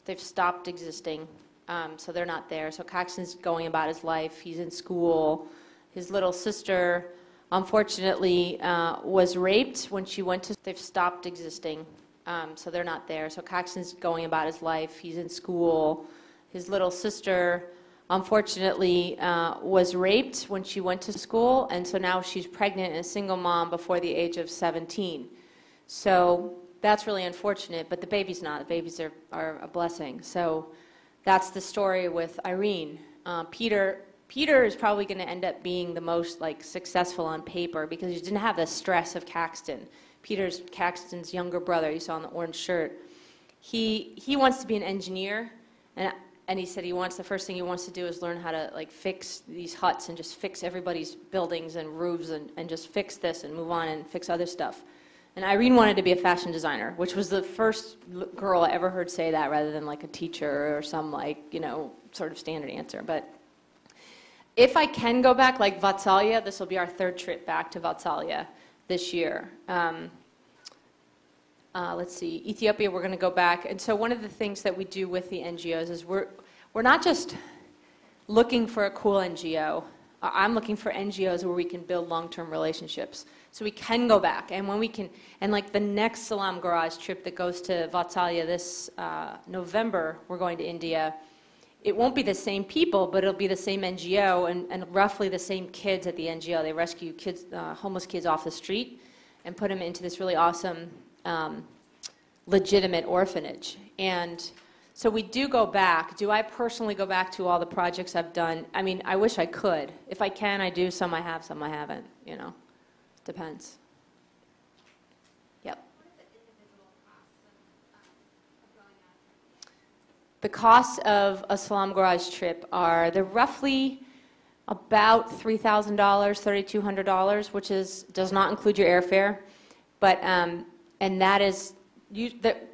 they've stopped existing, so they're not there. So Caxton's going about his life. He's in school. His little sister, unfortunately, was raped when she went to. They've stopped existing, so they're not there. So Caxton's going about his life. He's in school. His little sister, unfortunately, was raped when she went to school, and so now she's pregnant and a single mom before the age of 17. So that's really unfortunate, but the baby's not. The babies are a blessing. So that's the story with Irene. Peter is probably going to end up being the most successful on paper because he didn't have the stress of Caxton. Peter's Caxton's younger brother. You saw in the orange shirt. He wants to be an engineer, and he said the first thing he wants to do is learn how to fix these huts and just fix everybody's buildings and roofs and just fix this and move on and fix other stuff. And Irene wanted to be a fashion designer, which was the first girl I ever heard say that rather than a teacher or some sort of standard answer. But if I can go back, like Vatsalya, this will be our third trip back to Vatsalya this year. Let's see, Ethiopia, we're going to go back. And so one of the things that we do with the NGOs is we're not just looking for a cool NGO. I'm looking for NGOs where we can build long-term relationships. So we can go back. And when we can, and the next Salam Garage trip that goes to Vatsalya this November, we're going to India. It won't be the same people, but it'll be the same NGO and roughly the same kids at the NGO. They rescue kids, homeless kids off the street and put them into this really awesome legitimate orphanage. And so we do go back. Do I personally go back to all the projects I've done? I mean, I wish I could. If I can, I do. Some I have, some I haven't, Depends. Yep. What are the individual costs of going on a trip? The costs of a Salam Garage trip they're roughly about $3,000, $3,200, which does not include your airfare. But, and that is,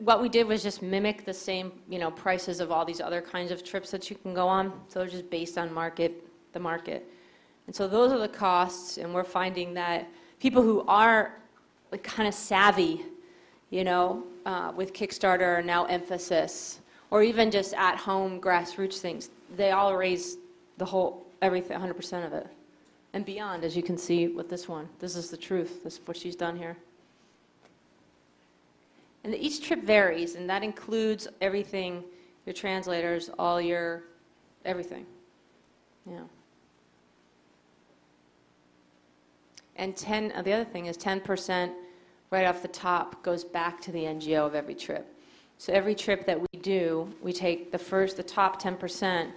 what we did was just mimic the same, prices of all these other kinds of trips that you can go on. So they're just based on the market. And so those are the costs, and we're finding that people who are kind of savvy, with Kickstarter or now Emphasis, or even just at-home grassroots things, they all raise everything, 100% of it, and beyond, as you can see with this one. This is the truth. This is what she's done here. And each trip varies, and that includes everything, your translators, everything. Yeah. And the other thing is 10% right off the top goes back to the NGO of every trip. So every trip that we do, we take the top 10%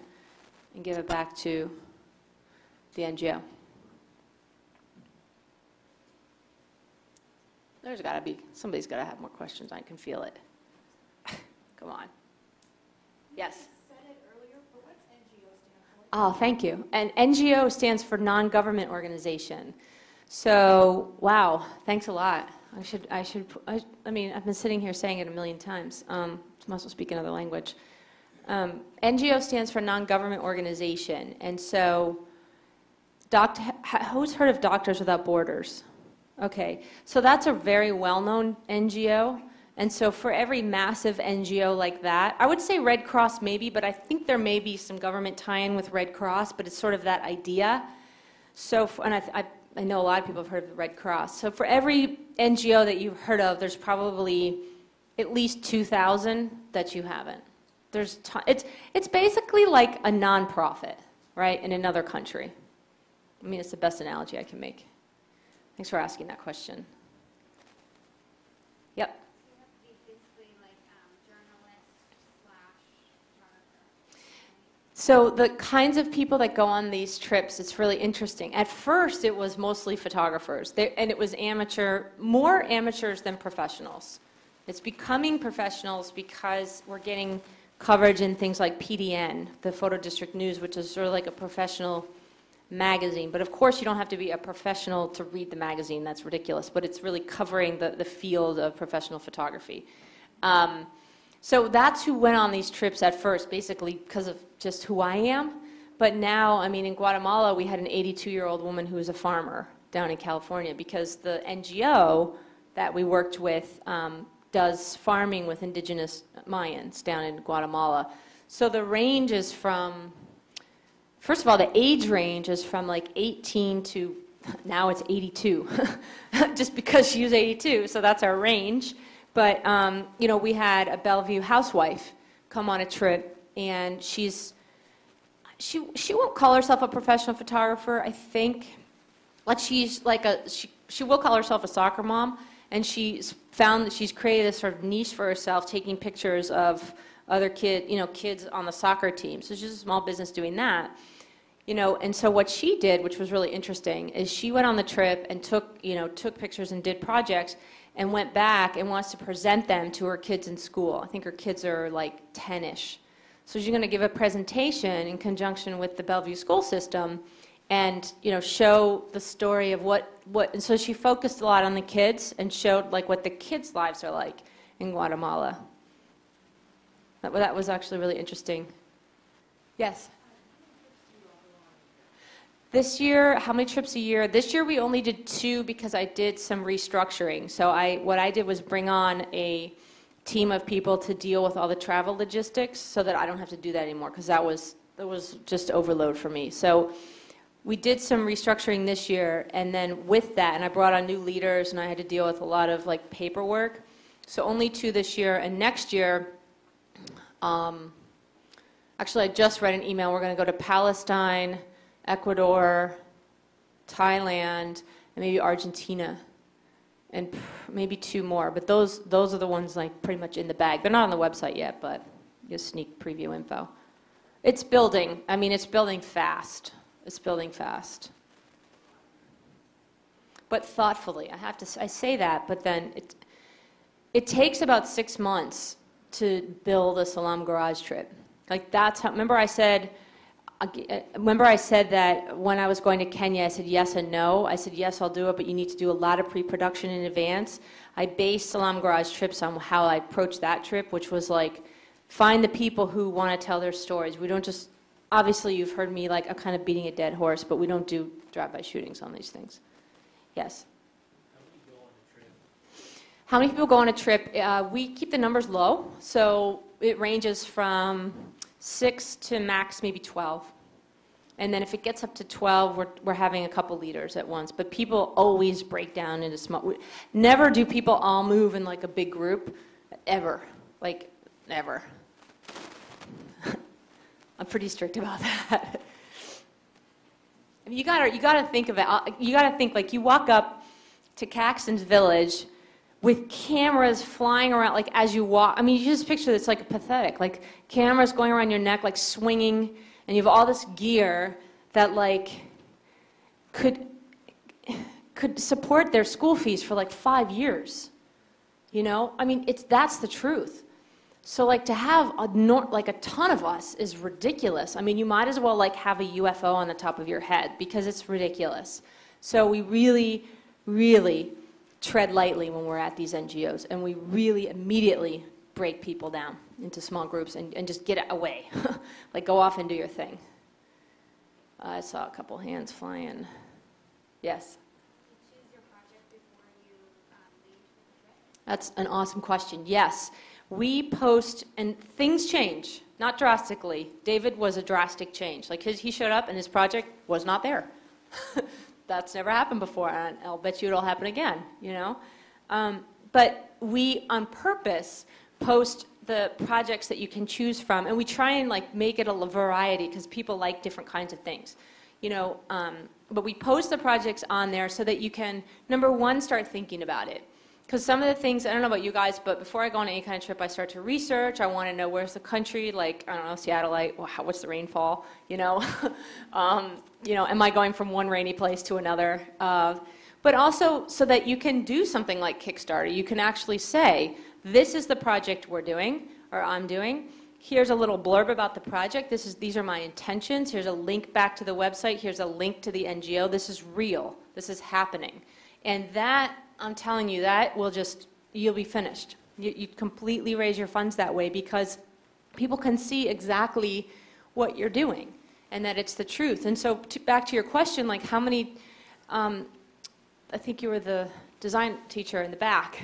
and give it back to the NGO. Somebody's got to have more questions. I can feel it. Come on. Yes? You said it earlier, but what's NGO stand for? Oh, thank you. And NGO stands for non-government organization. So, wow, thanks a lot. I've been sitting here saying it a million times. Must well speak another language. NGO stands for non-government organization. And so, who's heard of Doctors Without Borders? Okay, so that's a very well-known NGO. And so for every massive NGO like that, I would say Red Cross maybe, but I think there may be some government tie-in with Red Cross, but it's sort of that idea. So, I know a lot of people have heard of the Red Cross. So for every NGO that you've heard of, there's probably at least 2,000 that you haven't. It's basically like a nonprofit, right, in another country. I mean, it's the best analogy I can make. Thanks for asking that question. Yep. So you have to be basically like journalist/photographer. So the kinds of people that go on these trips, it's really interesting. At first, it was mostly photographers, and it was more amateurs than professionals. It's becoming professionals because we're getting coverage in things like PDN, the Photo District News, which is sort of like a professional magazine. But of course, you don't have to be a professional to read the magazine. That's ridiculous. But it's really covering the field of professional photography. So that's who went on these trips at first, basically because of just who I am. But now, I mean, in Guatemala, we had an 82-year-old woman who was a farmer down in California because the NGO that we worked with does farming with indigenous Mayans down in Guatemala. So the range is from, first of all, the age range is from like 18 to, now it's 82, just because she was 82, so that's our range. But, you know, we had a Bellevue housewife come on a trip, and she won't call herself a professional photographer, I think. But she's like she will call herself a soccer mom, and she's found that she's created a sort of niche for herself, taking pictures of other kids on the soccer team. So she's a small business doing that. You know, and so what she did, which was really interesting, is she went on the trip and took pictures and did projects and went back and wants to present them to her kids in school. I think her kids are like 10-ish. So she's going to give a presentation in conjunction with the Bellevue school system and, you know, show the story of and so she focused a lot on the kids and showed like what the kids' lives are like in Guatemala. That was actually really interesting. Yes? This year, how many trips a year? This year we only did 2 because I did some restructuring. So what I did was bring on a team of people to deal with all the travel logistics so that I don't have to do that anymore, because that was just overload for me. So we did some restructuring this year, and then with that, and I brought on new leaders, and I had to deal with a lot of like paperwork. So only 2 this year, and next year, actually I just read an email. We're going to go to Palestine, Ecuador, Thailand, and maybe Argentina, and maybe 2 more. But those are the ones like pretty much in the bag. They're not on the website yet, but just sneak preview info. It's building. I mean, it's building fast. It's building fast. But thoughtfully. I say that, but then it takes about 6 months to build a Salam Garage trip. Like that's how, remember I said that when I was going to Kenya, I said yes and no. I said, yes, I'll do it, but you need to do a lot of pre-production in advance. I based Salam Garage trips on how I approached that trip, which was like, find the people who want to tell their stories. We don't just, obviously you've heard me like, I'm kind of beating a dead horse, but we don't do drive-by shootings on these things. Yes? How many people go on a trip? We keep the numbers low, so it ranges from 6 to max maybe 12. And then if it gets up to 12, we're having a couple leaders at once. But people always break down into small. Never do people all move in like a big group, ever. Like, never. I'm pretty strict about that. I mean, you gotta think of it. You gotta think like you walk up to Caxton's Village with cameras flying around, like as you walk. I mean, you just picture this like pathetic, like cameras going around your neck, like swinging, and you have all this gear that like could support their school fees for like 5 years. You know, I mean, that's the truth. So like to have like a ton of us is ridiculous. I mean, you might as well like have a UFO on the top of your head because it's ridiculous. So we really, really tread lightly when we're at these NGOs, and we really immediately break people down into small groups and just get away. Like go off and do your thing. I saw a couple hands flying. Yes? You choose your project before you leave the trip? That's an awesome question. Yes. We post, and things change, not drastically. David was a drastic change. Like he showed up and his project was not there. That's never happened before, and I'll bet you it'll happen again, you know? But we, on purpose, post the projects that you can choose from, and we try and like make it a variety because people like different kinds of things, you know? But we post the projects on there so that you can, number one, start thinking about it. Because some of the things, I don't know about you guys, but before I go on any kind of trip, I start to research. I want to know where's the country, like, I don't know, Seattleite, what's the rainfall, you know? You know, am I going from one rainy place to another? But also so that you can do something like Kickstarter. You can actually say, this is the project we're doing, or I'm doing. Here's a little blurb about the project. These are my intentions. Here's a link back to the website. Here's a link to the NGO. This is real. This is happening. And that, I'm telling you, that will just, you'll be finished. You completely raise your funds that way because people can see exactly what you're doing and that it's the truth. And so back to your question, like how many, I think you were the design teacher in the back.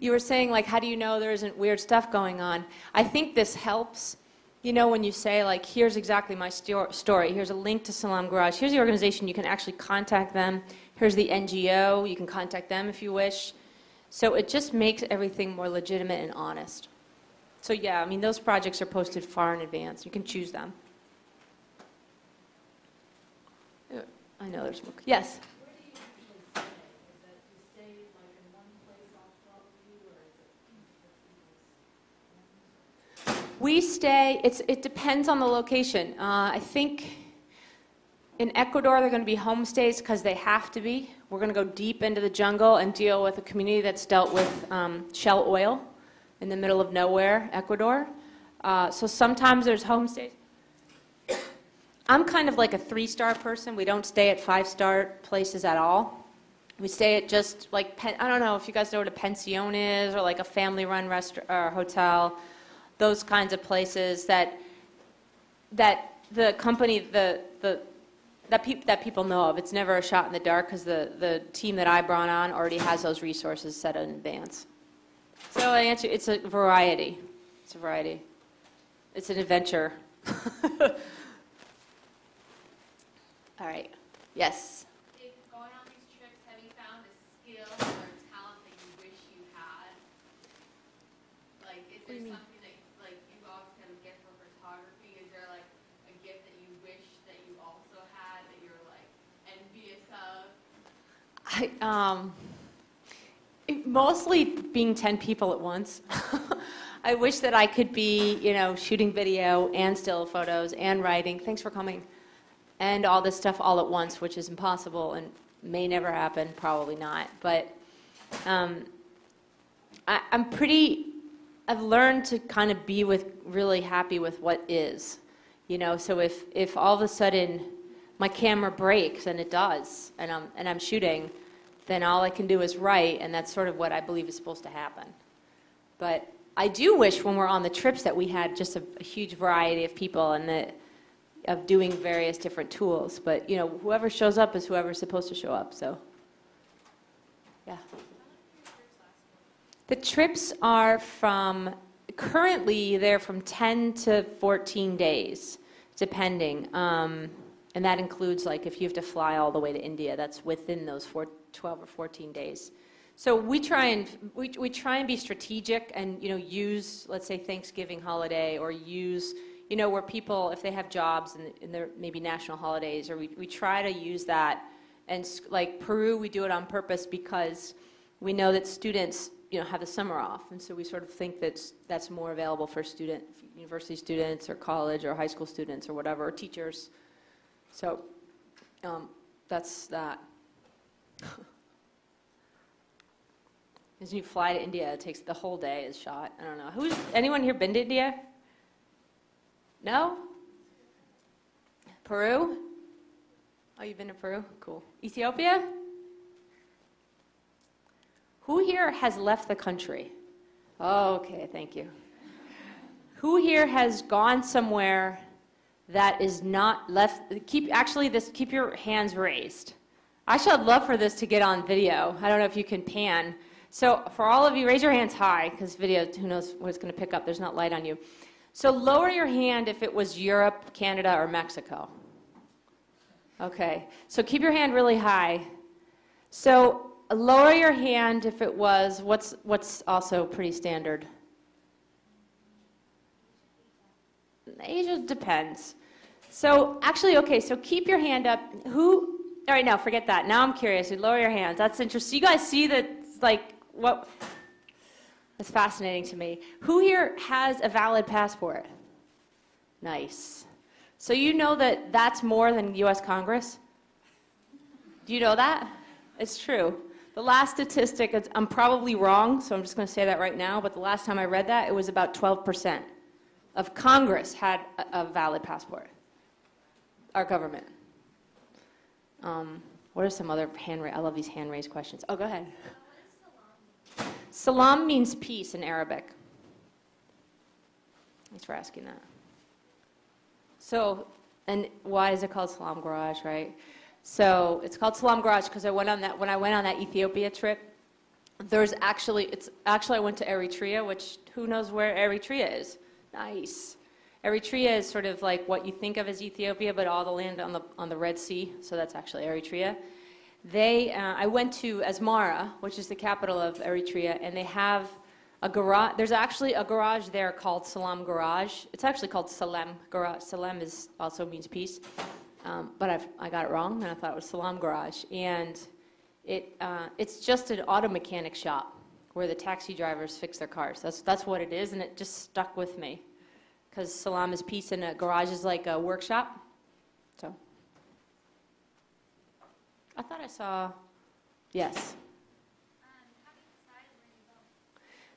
You were saying, like, how do you know there isn't weird stuff going on? I think this helps. You know, when you say, like, here's exactly my story. Here's a link to Salam Garage. Here's the organization. You can actually contact them. Here's the NGO. You can contact them if you wish. So it just makes everything more legitimate and honest. So, yeah, I mean, those projects are posted far in advance. You can choose them. I know there's more. Yes? Where do you usually stay? Is that you stay like in one place off Bellevue, or is it We stay, it depends on the location. I think in Ecuador they're going to be homestays because they have to be. We're going to go deep into the jungle and deal with a community that's dealt with shell oil in the middle of nowhere, Ecuador. So sometimes there's homestays. I'm kind of like a 3-star person. We don't stay at 5-star places at all. We stay at just like, I don't know if you guys know what a pension is, or like a family-run restaurant or hotel. Those kinds of places that the company that people know of. It's never a shot in the dark because the team that I brought on already has those resources set in advance. So I answer, it's a variety. It's a variety. It's an adventure. All right. Yes. If going on these trips, have you found a skill or a talent that you wish you had? Like, is there something that, like, you obviously have a gift for photography. Is there, like, a gift that you wish that you also had that you're, like, envious of? Mostly being 10 people at once. I wish that I could be, you know, shooting video and still photos and writing. Thanks for coming. And all this stuff all at once, which is impossible and may never happen, probably not. But I've learned to kind of be really happy with what is. You know, so if all of a sudden my camera breaks, and it does, and I'm shooting, then all I can do is write, and that's sort of what I believe is supposed to happen. But I do wish when we're on the trips that we had just a huge variety of people and of doing various different tools. But, you know, whoever shows up is whoever's supposed to show up, so, yeah. The trips are currently they're from 10 to 14 days, depending. And that includes, like, if you have to fly all the way to India, that's within those 12 or 14 days. So we try and be strategic and, you know, use, let's say, Thanksgiving holiday, or use, you know, where people, if they have jobs and they're maybe national holidays, or we try to use that. And like Peru, we do it on purpose because we know that students, you know, have the summer off, and so we sort of think that's more available for university students or college or high school students or whatever, or teachers. So that's that. As you fly to India, it takes the whole day is shot. I don't know. Anyone here been to India? No? Peru? Oh, you've been to Peru? Cool. Ethiopia? Who here has left the country? Oh, okay, thank you. Who here has gone somewhere that is not left? Keep your hands raised. Actually, I'd love for this to get on video. I don't know if you can pan. So for all of you, raise your hands high, because video, who knows what it's going to pick up. There's not light on you. So lower your hand if it was Europe, Canada, or Mexico. Okay. So keep your hand really high. So lower your hand if it was, what's also pretty standard? Asia depends. So actually, okay, so keep your hand up. All right, now forget that. Now I'm curious. Lower your hands. That's interesting. You guys see that, like, what? That's fascinating to me. Who here has a valid passport? Nice. So you know that that's more than U.S. Congress? Do you know that? It's true. The last statistic, I'm probably wrong, so I'm just going to say that right now, but the last time I read that, it was about 12% of Congress had a valid passport. Our government. What are some other I love these hand-raised questions. Oh, go ahead. Salam means peace in Arabic. Thanks for asking that. So, and why is it called Salam Garage, right? So it's called Salam Garage because when I went on that Ethiopia trip, There's actually, I went to Eritrea, which who knows where Eritrea is? Nice. Eritrea is sort of like what you think of as Ethiopia, but all the land on the Red Sea, so that's actually Eritrea. I went to Asmara, which is the capital of Eritrea, and they have a garage. There's actually a garage there called Salam Garage. It's actually called Salam Garage. Salam also means peace, but I got it wrong, and I thought it was Salam Garage. And it's just an auto mechanic shop where the taxi drivers fix their cars. That's what it is, and it just stuck with me because Salam is peace, and a garage is like a workshop. So I thought I saw, yes.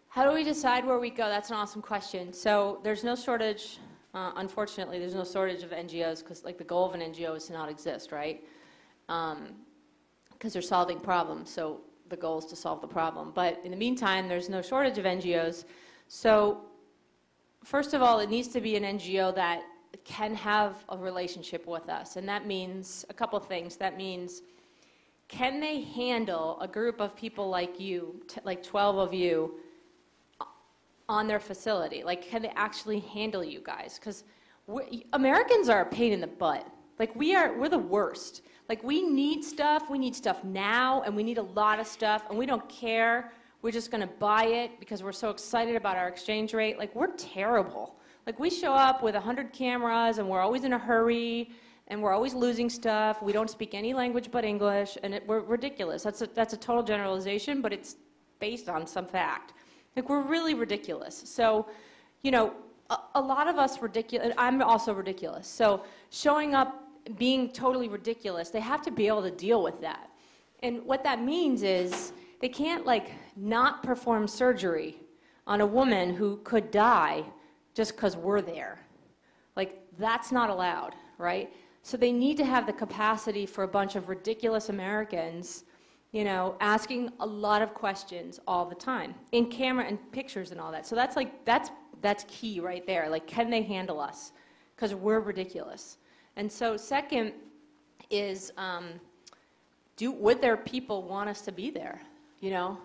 How do we decide where we go? That's an awesome question. So there's no shortage, unfortunately, there's no shortage of NGOs because like the goal of an NGO is to not exist, right? Because they're solving problems, so the goal is to solve the problem. But in the meantime, there's no shortage of NGOs. So first of all, it needs to be an NGO that can have a relationship with us, and that means a couple of things. That means, can they handle a group of people like you, like 12 of you, on their facility? Like, can they actually handle you guys? Because Americans are a pain in the butt. Like, we're the worst. Like, we need stuff now, and we need a lot of stuff, and we don't care. We're just going to buy it because we're so excited about our exchange rate. Like, we're terrible. Like, we show up with 100 cameras, and we're always in a hurry, and we're always losing stuff. We don't speak any language but English, and we're ridiculous. That's a total generalization, but it's based on some fact. Like, we're really ridiculous. So, you know, a lot of us ridiculous. I'm also ridiculous. So showing up being totally ridiculous, they have to be able to deal with that. And what that means is they can't, like, not perform surgery on a woman who could die just because we're there. Like, that's not allowed, right? So they need to have the capacity for a bunch of ridiculous Americans, you know, asking a lot of questions all the time, in camera and pictures and all that. So that's like, that's key right there. Like, can they handle us? Because we're ridiculous. And so second is, would their people want us to be there? You know,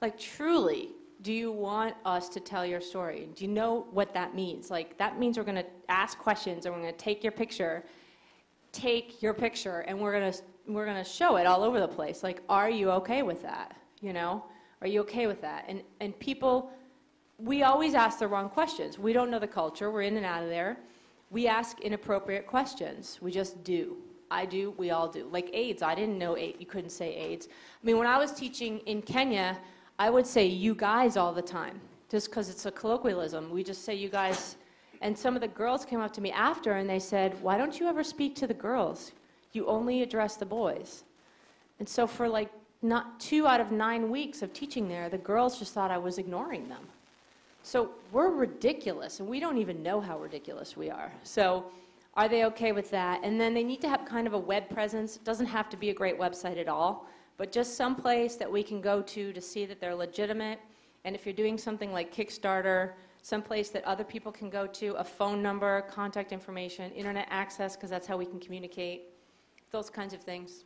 like, truly, do you want us to tell your story? Do you know what that means? Like, that means we're going to ask questions, and we're going to take your picture, and we're going to show it all over the place. Like, are you okay with that? You know, are you okay with that? And people, we always ask the wrong questions. We don't know the culture. We're in and out of there. We ask inappropriate questions. We just do. I do. We all do. Like AIDS. I didn't know AIDS. You couldn't say AIDS. I mean, when I was teaching in Kenya, I would say you guys all the time, just because it's a colloquialism. We just say you guys. And some of the girls came up to me after and they said, why don't you ever speak to the girls? You only address the boys. And so for like not 2 out of 9 weeks of teaching there, the girls just thought I was ignoring them. So we're ridiculous, and we don't even know how ridiculous we are. So are they okay with that? And then they need to have kind of a web presence. It doesn't have to be a great website at all, but just some place that we can go to see that they're legitimate. And if you're doing something like Kickstarter, some place that other people can go to, a phone number, contact information, internet access, because that's how we can communicate, those kinds of things.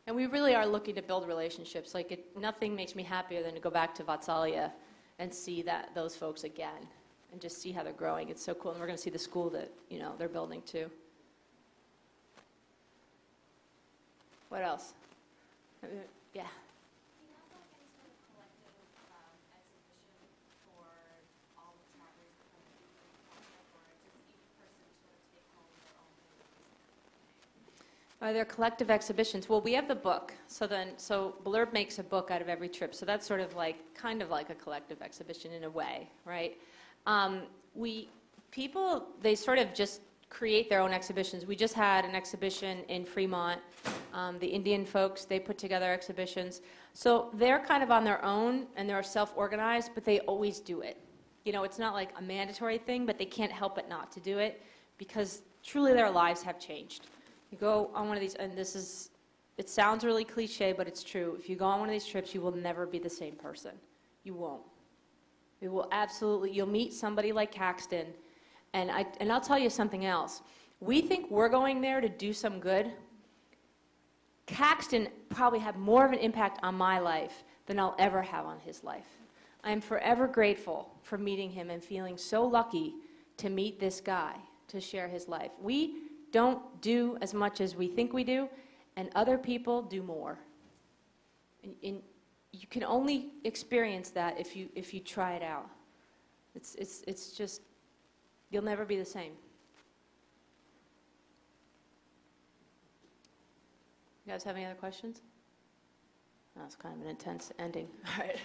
And we really are looking to build relationships. Like, nothing makes me happier than to go back to Vatsalia and see those folks again and just see how they're growing. It's so cool. And we're going to see the school that, you know, they're building too. What else? Yeah. Do you have like any sort of collective exhibition for all the travelers that come to the concept, or just each person sort of take home their own thing? Are there collective exhibitions? Well, we have the book. So Blurb makes a book out of every trip. So that's sort of like, kind of like a collective exhibition in a way, right? People, they sort of just create their own exhibitions. We just had an exhibition in Fremont. The Indian folks, they put together exhibitions. So they're kind of on their own, and they're self-organized, but they always do it. You know, it's not like a mandatory thing, but they can't help it not to do it because truly their lives have changed. You go on one of these, and it sounds really cliche, but it's true. If you go on one of these trips, you will never be the same person. You won't. You will absolutely, you'll meet somebody like Caxton, and I'll tell you something else. We think we're going there to do some good. Caxton probably had more of an impact on my life than I'll ever have on his life. I am forever grateful for meeting him and feeling so lucky to meet this guy, to share his life. We don't do as much as we think we do, and other people do more. And you can only experience that if you try it out. It's just, you'll never be the same. You guys have any other questions? That was kind of an intense ending. All right.